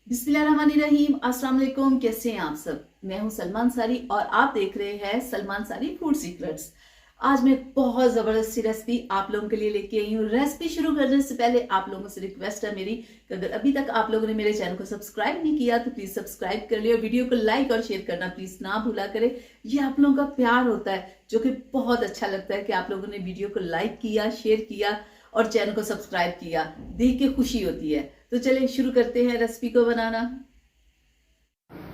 बिस्मिल्लाहिर्रहमानिर्रहीम। अस्सलाम वालेकुम। कैसे हैं आप सब? मैं हूं सलमान सारी और आप देख रहे हैं सलमान सारी फूड सीक्रेट्स। आज मैं बहुत ज़बरदस्त सी रेसिपी आप लोगों के लिए लेके आई हूँ। रेसिपी शुरू करने से पहले आप लोगों से रिक्वेस्ट है मेरी कि अगर अभी तक आप लोगों ने मेरे चैनल को सब्सक्राइब नहीं किया तो प्लीज़ सब्सक्राइब कर लियो। वीडियो को लाइक और शेयर करना प्लीज़ ना भूला करें। ये आप लोगों का प्यार होता है जो कि बहुत अच्छा लगता है कि आप लोगों ने वीडियो को लाइक किया, शेयर किया और चैनल को सब्सक्राइब किया। देख के खुशी होती है। तो चलिए शुरू करते हैं रेसिपी को बनाना।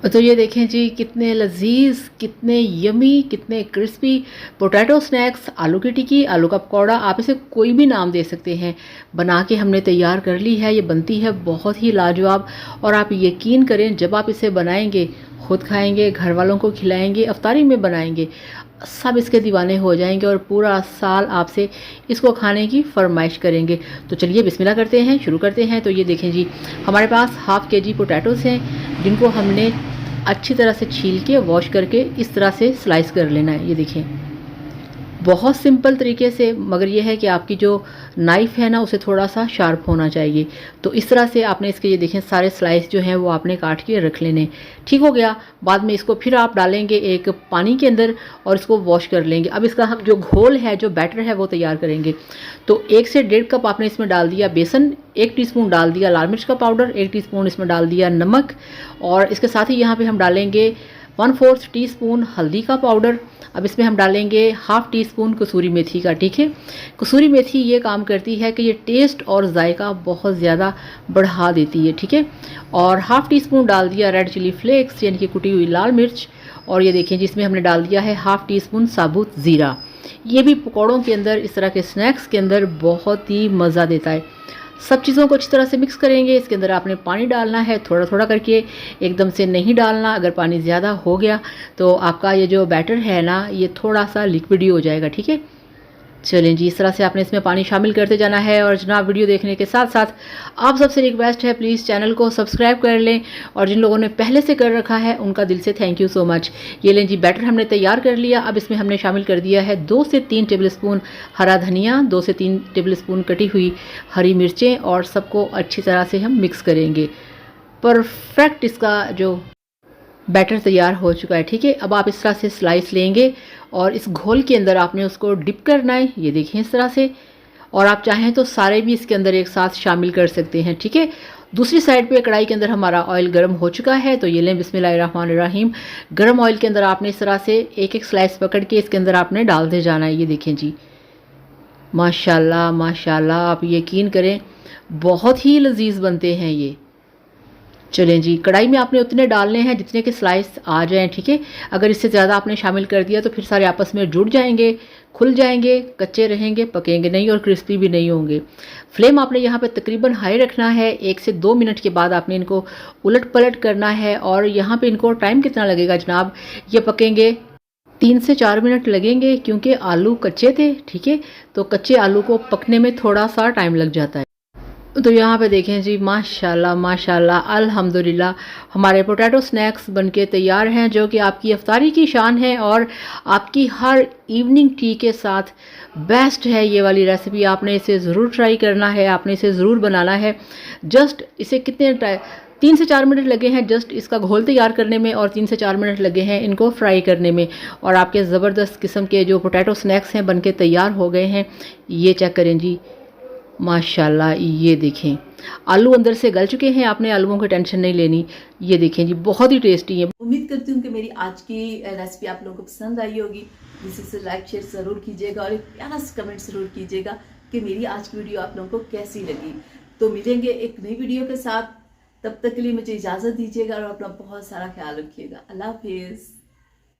तो ये देखें जी, कितने लजीज, कितने यमी, कितने क्रिस्पी पोटैटो स्नैक्स, आलू की टिक्की, आलू का पकौड़ा, आप इसे कोई भी नाम दे सकते हैं। बना के हमने तैयार कर ली है। ये बनती है बहुत ही लाजवाब और आप यकीन करें जब आप इसे बनाएंगे, खुद खाएंगे, घर वालों को खिलाएंगे, अफ्तारी में बनाएंगे, सब इसके दीवाने हो जाएंगे और पूरा साल आपसे इसको खाने की फरमाइश करेंगे। तो चलिए बिस्मिल्लाह करते हैं, शुरू करते हैं। तो ये देखें जी, हमारे पास हाफ़ केजी पोटैटोज़ हैं जिनको हमने अच्छी तरह से छील के वॉश करके इस तरह से स्लाइस कर लेना है। ये देखें, बहुत सिंपल तरीके से, मगर ये है कि आपकी जो नाइफ़ है ना उसे थोड़ा सा शार्प होना चाहिए। तो इस तरह से आपने इसके, ये देखें, सारे स्लाइस जो हैं वो आपने काट के रख लेने। ठीक हो गया। बाद में इसको फिर आप डालेंगे एक पानी के अंदर और इसको वॉश कर लेंगे। अब इसका हम जो घोल है, जो बैटर है, वो तैयार करेंगे। तो 1 से 1.5 कप आपने इसमें डाल दिया बेसन, 1 टीस्पून डाल दिया लाल मिर्च का पाउडर, 1 टीस्पून इसमें डाल दिया नमक और इसके साथ ही यहाँ पे हम डालेंगे 1/4 टीस्पून हल्दी का पाउडर। अब इसमें हम डालेंगे हाफ़ टी स्पून कसूरी मेथी का। ठीक है, कसूरी मेथी ये काम करती है कि ये टेस्ट और जायका बहुत ज़्यादा बढ़ा देती है। ठीक है, और हाफ़ टी स्पून डाल दिया रेड चिली फ्लेक्स यानी कि कुटी हुई लाल मिर्च। और ये देखिए जिसमें हमने डाल दिया है हाफ़ टी स्पून साबुत ज़ीरा। ये भी पकौड़ों के अंदर, इस तरह के स्नैक्स के अंदर बहुत ही मज़ा देता है। सब चीज़ों को अच्छी तरह से मिक्स करेंगे। इसके अंदर आपने पानी डालना है थोड़ा थोड़ा करके, एकदम से नहीं डालना। अगर पानी ज़्यादा हो गया तो आपका ये जो बैटर है ना, ये थोड़ा सा लिक्विडी हो जाएगा। ठीक है, चलें जी, इस तरह से आपने इसमें पानी शामिल करते जाना है। और जनाब, वीडियो देखने के साथ साथ आप सबसे रिक्वेस्ट है प्लीज़ चैनल को सब्सक्राइब कर लें और जिन लोगों ने पहले से कर रखा है उनका दिल से थैंक यू सो मच। ये लें जी, बैटर हमने तैयार कर लिया। अब इसमें हमने शामिल कर दिया है 2 से 3 टेबलस्पून हरा धनिया, 2 से 3 टेबलस्पून कटी हुई हरी मिर्चें और सबको अच्छी तरह से हम मिक्स करेंगे। परफेक्ट इसका जो बैटर तैयार हो चुका है। ठीक है, अब आप इस तरह से स्लाइस लेंगे और इस घोल के अंदर आपने उसको डिप करना है। ये देखें इस तरह से, और आप चाहें तो सारे भी इसके अंदर एक साथ शामिल कर सकते हैं। ठीक है, दूसरी साइड पे कढ़ाई के अंदर हमारा ऑयल गर्म हो चुका है। तो ये लें, बिस्मिल्लाहिर्रहमानिर्रहीम, गर्म ऑयल के अंदर आपने इस तरह से एक एक स्लाइस पकड़ के इसके अंदर आपने डालते जाना है। ये देखें जी, माशाल्लाह माशाल्लाह, आप यकीन करें बहुत ही लजीज बनते हैं ये। चलें जी, कढ़ाई में आपने उतने डालने हैं जितने के स्लाइस आ जाएं। ठीक है, अगर इससे ज़्यादा आपने शामिल कर दिया तो फिर सारे आपस में जुड़ जाएंगे, खुल जाएंगे, कच्चे रहेंगे, पकेंगे नहीं और क्रिस्पी भी नहीं होंगे। फ्लेम आपने यहाँ पे तकरीबन हाई रखना है। 1 से 2 मिनट के बाद आपने इनको उलट पलट करना है। और यहाँ पे इनको टाइम कितना लगेगा जनाब, ये पकेंगे 3 से 4 मिनट लगेंगे क्योंकि आलू कच्चे थे। ठीक है, तो कच्चे आलू को पकने में थोड़ा सा टाइम लग जाता है। तो यहाँ पे देखें जी, माशाल्लाह माशाल्लाह, अल्हम्दुलिल्लाह, हमारे पोटैटो स्नैक्स बनके तैयार हैं जो कि आपकी अफ्तारी की शान है और आपकी हर इवनिंग टी के साथ बेस्ट है ये वाली रेसिपी। आपने इसे ज़रूर ट्राई करना है, आपने इसे ज़रूर बनाना है। जस्ट इसे कितने 3 से 4 मिनट लगे हैं जस्ट इसका घोल तैयार करने में और 3 से 4 मिनट लगे हैं इनको फ्राई करने में। और आपके ज़बरदस्त किस्म के जो पोटैटो स्नैक्स हैं बनके तैयार हो गए हैं। ये चेक करें जी, माशाल्लाह, ये देखें आलू अंदर से गल चुके हैं। आपने आलूओं की टेंशन नहीं लेनी। ये देखें जी, बहुत ही टेस्टी है। उम्मीद करती हूँ कि मेरी आज की रेसिपी आप लोगों को पसंद आई होगी। इसी से लाइक शेयर ज़रूर कीजिएगा और एक प्यारा सा कमेंट ज़रूर कीजिएगा कि मेरी आज की वीडियो आप लोगों को कैसी लगी। तो मिलेंगे एक नई वीडियो के साथ, तब तक के लिए मुझे इजाज़त दीजिएगा और अपना बहुत सारा ख्याल रखिएगा। अल्लाह हाफिज़।